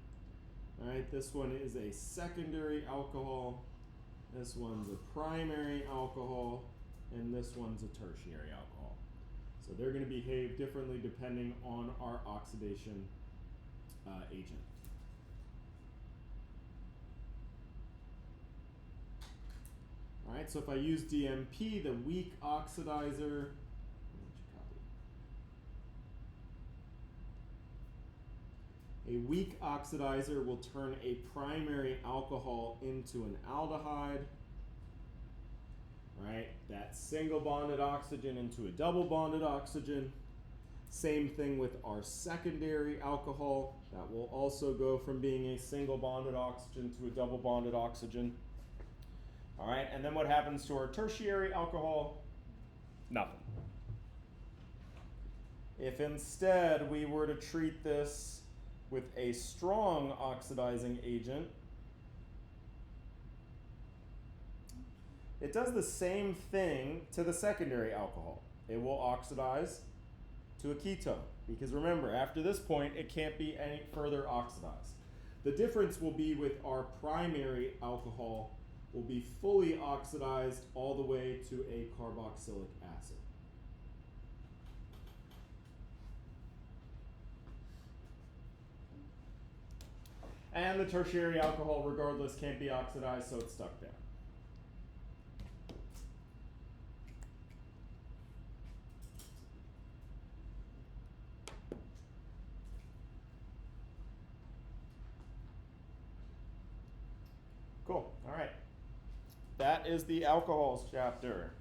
All right, this one is a secondary alcohol, this one's a primary alcohol, and this one's a tertiary alcohol. So they're going to behave differently depending on our oxidation agent. All right, so if I use DMP, the weak oxidizer, a weak oxidizer will turn a primary alcohol into an aldehyde, right? That single bonded oxygen into a double bonded oxygen. Same thing with our secondary alcohol. That will also go from being a single bonded oxygen to a double bonded oxygen. All right, and then what happens to our tertiary alcohol? Nothing. If instead we were to treat this with a strong oxidizing agent, it does the same thing to the secondary alcohol. It will oxidize to a ketone, because remember, after this point, it can't be any further oxidized. The difference will be with our primary alcohol will be fully oxidized all the way to a carboxylic acid. And the tertiary alcohol, regardless, can't be oxidized, so it's stuck down. Cool. All right. That is the alcohols chapter.